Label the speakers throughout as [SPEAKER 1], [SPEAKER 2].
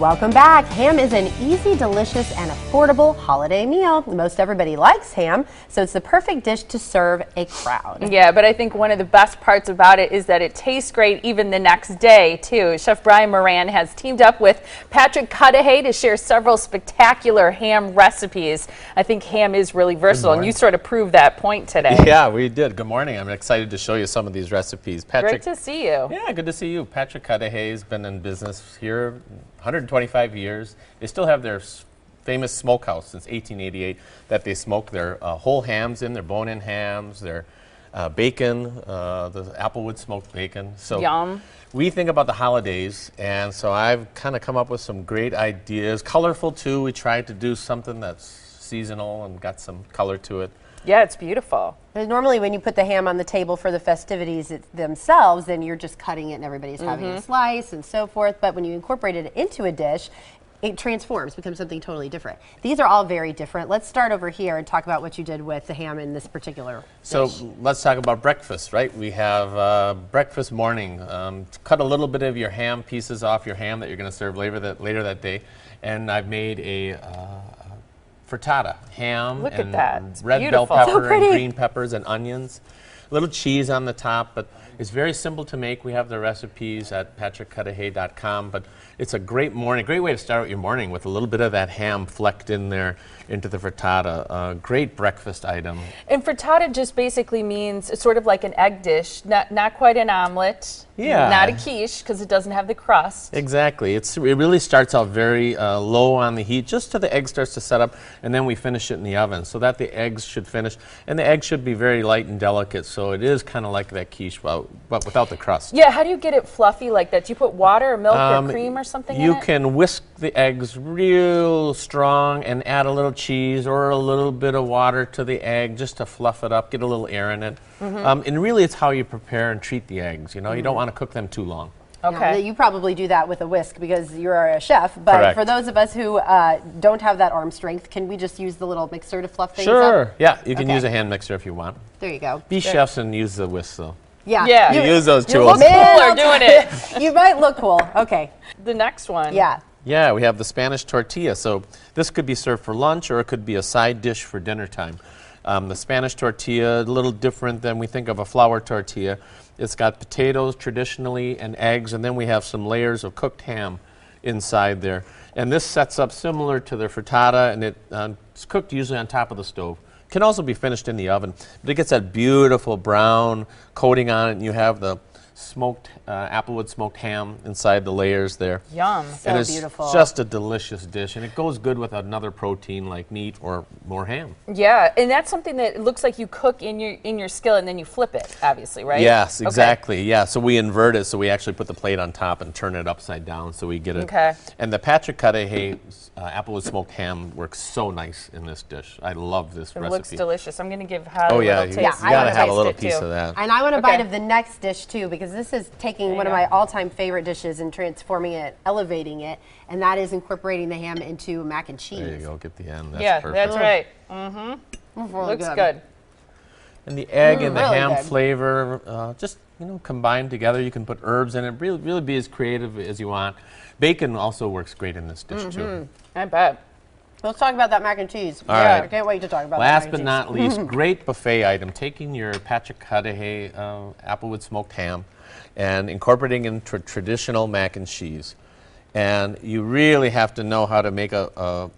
[SPEAKER 1] Welcome back. Ham is an easy, delicious, and affordable holiday meal. Most everybody likes ham, so it's the perfect dish to serve a crowd.
[SPEAKER 2] Yeah, but I think one of the best parts about it is that it tastes great even the next day, too. Chef Brian Moran has teamed up with Patrick Cudahy to share several spectacular ham recipes. I think ham is really versatile, and you sort of proved that point today.
[SPEAKER 3] Yeah, we did. Good morning. I'm excited to show you some of these recipes.
[SPEAKER 2] Great to see you.
[SPEAKER 3] Yeah, good to see you. Patrick Cudahy has been in business here 125 years. They still have their famous smokehouse since 1888 that they smoke their whole hams in, their bone-in hams, their bacon, the applewood smoked bacon. So
[SPEAKER 2] Yum.
[SPEAKER 3] we think about the holidays, and so I've kind of come up with some great ideas. Colorful too. We tried to do something that's seasonal and got some color to it.
[SPEAKER 2] Yeah, it's beautiful.
[SPEAKER 1] Normally when you put the ham on the table for the festivities themselves, then you're just cutting it and everybody's having a slice and so forth. But when you incorporate it into a dish, it transforms, becomes something totally different. These are all very different. Let's start over here and talk about what you did with the ham in this particular
[SPEAKER 3] So
[SPEAKER 1] dish.
[SPEAKER 3] let's talk about breakfast, right? We have breakfast morning. Cut a little bit of your ham pieces off your ham that you're going to serve later that day. And I've made a frittata, ham
[SPEAKER 2] Look
[SPEAKER 3] and
[SPEAKER 2] at that. It's
[SPEAKER 3] red
[SPEAKER 2] beautiful.
[SPEAKER 3] bell pepper
[SPEAKER 1] So
[SPEAKER 3] and
[SPEAKER 1] pretty.
[SPEAKER 3] green peppers and onions. A little cheese on the top, but it's very simple to make. We have the recipes at PatrickCudahy.com, but it's a great way to start out your morning with a little bit of that ham flecked in there into the frittata. A great breakfast item.
[SPEAKER 2] And frittata just basically means it's sort of like an egg dish, not quite an omelet,
[SPEAKER 3] Yeah.
[SPEAKER 2] not a quiche because it doesn't have the crust.
[SPEAKER 3] Exactly. It really starts out very low on the heat, just till the egg starts to set up, and then we finish it in the oven so that the eggs should finish. And the egg should be very light and delicate, so it is kind of like that quiche, but without the crust.
[SPEAKER 2] Yeah, how do you get it fluffy like that? Do you put water or milk or cream or something in
[SPEAKER 3] You
[SPEAKER 2] it?
[SPEAKER 3] can whisk the eggs real strong and add a little cheese or a little bit of water to the egg just to fluff it up, get a little air in it. And really it's how you prepare and treat the eggs. You know, you don't want to cook them too long.
[SPEAKER 2] Okay.
[SPEAKER 1] Now, you probably do that with a whisk because you're a chef, but
[SPEAKER 3] Correct.
[SPEAKER 1] for those of us who don't have that arm strength, can we just use the little mixer to fluff things
[SPEAKER 3] Sure.
[SPEAKER 1] up?
[SPEAKER 3] Yeah, you can
[SPEAKER 1] Okay.
[SPEAKER 3] use a hand mixer if you want.
[SPEAKER 1] There you go.
[SPEAKER 3] Be chefs and use the whisk though.
[SPEAKER 1] Yeah.
[SPEAKER 2] Yeah.
[SPEAKER 3] You use those
[SPEAKER 2] You
[SPEAKER 3] tools.
[SPEAKER 2] look cooler doing it.
[SPEAKER 1] You might look cool. Okay.
[SPEAKER 2] The next one.
[SPEAKER 1] Yeah.
[SPEAKER 3] Yeah, we have the Spanish tortilla. So this could be served for lunch or it could be a side dish for dinner time. The Spanish tortilla, a little different than we think of a flour tortilla. It's got potatoes traditionally and eggs, and then we have some layers of cooked ham inside there. And this sets up similar to the frittata, and it's cooked usually on top of the stove. Can also be finished in the oven, but it gets that beautiful brown coating on it, and you have the smoked applewood smoked ham inside the layers there.
[SPEAKER 2] Yum.
[SPEAKER 1] So
[SPEAKER 3] and it's
[SPEAKER 1] beautiful.
[SPEAKER 3] just a delicious dish, and it goes good with another protein like meat or more ham.
[SPEAKER 2] Yeah, and that's something that it looks like you cook in your skillet and then you flip it, obviously, right?
[SPEAKER 3] Yes,
[SPEAKER 2] Okay.
[SPEAKER 3] exactly. Yeah, so we invert it, so we actually put the plate on top and turn it upside down so we get it.
[SPEAKER 2] Okay.
[SPEAKER 3] And the Patrick Cudahy applewood smoked ham works so nice in this dish. I love this
[SPEAKER 2] It
[SPEAKER 3] recipe.
[SPEAKER 2] looks delicious. I'm going to give Holly
[SPEAKER 3] Oh
[SPEAKER 2] a
[SPEAKER 3] yeah,
[SPEAKER 2] little
[SPEAKER 3] you
[SPEAKER 2] taste.
[SPEAKER 1] I
[SPEAKER 3] gotta
[SPEAKER 1] wanna
[SPEAKER 3] have a
[SPEAKER 2] taste
[SPEAKER 3] little
[SPEAKER 2] it,
[SPEAKER 3] piece
[SPEAKER 2] too.
[SPEAKER 3] of that.
[SPEAKER 1] And I want a
[SPEAKER 2] Okay.
[SPEAKER 1] bite of the next dish too, because this is taking one of
[SPEAKER 2] go.
[SPEAKER 1] my all-time favorite dishes and transforming it, elevating it, and that is incorporating the ham into mac and cheese.
[SPEAKER 3] There you go, get the end. That's
[SPEAKER 2] Yeah,
[SPEAKER 3] perfect.
[SPEAKER 2] that's right.
[SPEAKER 1] It's really
[SPEAKER 2] Looks good.
[SPEAKER 3] And the egg and the
[SPEAKER 1] really
[SPEAKER 3] ham
[SPEAKER 1] good.
[SPEAKER 3] flavor, just combined together. You can put herbs in it. Really be as creative as you want. Bacon also works great in this dish too.
[SPEAKER 2] I bet.
[SPEAKER 1] Let's talk about that mac and cheese.
[SPEAKER 3] All right.
[SPEAKER 1] I can't wait to talk about that
[SPEAKER 3] Last
[SPEAKER 1] mac
[SPEAKER 3] but
[SPEAKER 1] and
[SPEAKER 3] not least, great buffet item. Taking your Patrick Cudahy applewood smoked ham and incorporating into traditional mac and cheese. And you really have to know how to make a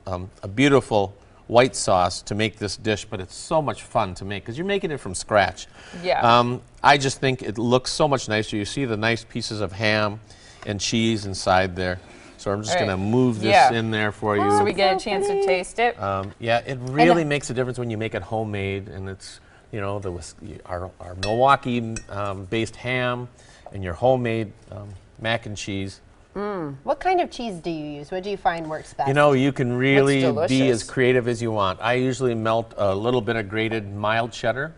[SPEAKER 3] beautiful white sauce to make this dish, but it's so much fun to make because you're making it from scratch.
[SPEAKER 2] Yeah.
[SPEAKER 3] I just think it looks so much nicer. You see the nice pieces of ham and cheese inside there. So I'm just
[SPEAKER 2] All right.
[SPEAKER 3] going to move this
[SPEAKER 2] Yeah.
[SPEAKER 3] in there for you.
[SPEAKER 2] So we get a chance to taste it.
[SPEAKER 3] Yeah, it really makes a difference when you make it homemade, and it's our Milwaukee based ham and your homemade mac and cheese.
[SPEAKER 1] What kind of cheese do you use? What do you find works best?
[SPEAKER 3] You know, you can really be
[SPEAKER 2] delicious.
[SPEAKER 3] as creative as you want. I usually melt a little bit of grated mild cheddar,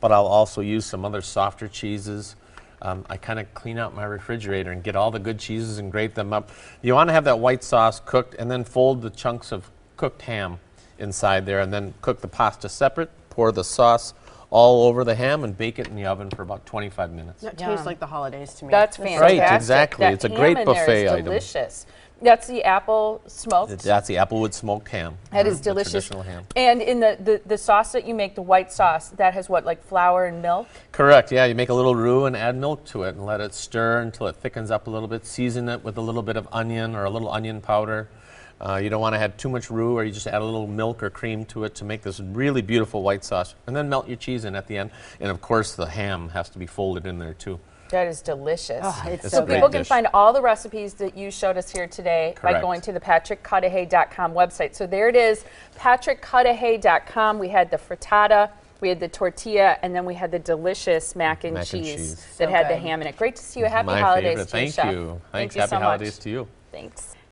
[SPEAKER 3] but I'll also use some other softer cheeses. I kind of clean out my refrigerator and get all the good cheeses and grate them up. You want to have that white sauce cooked and then fold the chunks of cooked ham inside there and then cook the pasta separate, pour the sauce all over the ham and bake it in the oven for about 25 minutes.
[SPEAKER 1] That tastes like the holidays to me.
[SPEAKER 2] That's fantastic.
[SPEAKER 3] Right, exactly.
[SPEAKER 2] That
[SPEAKER 3] It's a
[SPEAKER 2] ham
[SPEAKER 3] great
[SPEAKER 2] in there
[SPEAKER 3] buffet
[SPEAKER 2] is
[SPEAKER 3] item.
[SPEAKER 2] delicious. That's the apple smoked.
[SPEAKER 3] That's the applewood smoked ham.
[SPEAKER 2] That is
[SPEAKER 3] The
[SPEAKER 2] delicious.
[SPEAKER 3] traditional ham.
[SPEAKER 2] And in the sauce that you make, the white sauce, that has what, like flour and milk?
[SPEAKER 3] Correct, yeah. You make a little roux and add milk to it and let it stir until it thickens up a little bit. Season it with a little bit of onion or a little onion powder. You don't want to add too much roux, or you just add a little milk or cream to it to make this really beautiful white sauce. And then melt your cheese in at the end. And of course, the ham has to be folded in there too.
[SPEAKER 2] That is delicious.
[SPEAKER 1] Oh, it's
[SPEAKER 3] It's
[SPEAKER 1] so
[SPEAKER 3] a great
[SPEAKER 2] People
[SPEAKER 1] good.
[SPEAKER 2] can
[SPEAKER 3] dish.
[SPEAKER 2] find all the recipes that you showed us here today by
[SPEAKER 3] Correct.
[SPEAKER 2] going to the PatrickCudahy.com website. So there it is, PatrickCudahy.com. We had the frittata, we had the tortilla, and then we had the delicious mac and cheese that
[SPEAKER 1] So
[SPEAKER 2] had the
[SPEAKER 1] good.
[SPEAKER 2] ham in it. Great to see you. Happy
[SPEAKER 3] My
[SPEAKER 2] holidays
[SPEAKER 3] favorite.
[SPEAKER 2] to you,
[SPEAKER 3] Thank
[SPEAKER 2] Chef.
[SPEAKER 3] you. Thanks.
[SPEAKER 2] Thank you
[SPEAKER 3] Happy
[SPEAKER 2] so
[SPEAKER 3] holidays
[SPEAKER 2] much.
[SPEAKER 3] to you.
[SPEAKER 2] Thanks.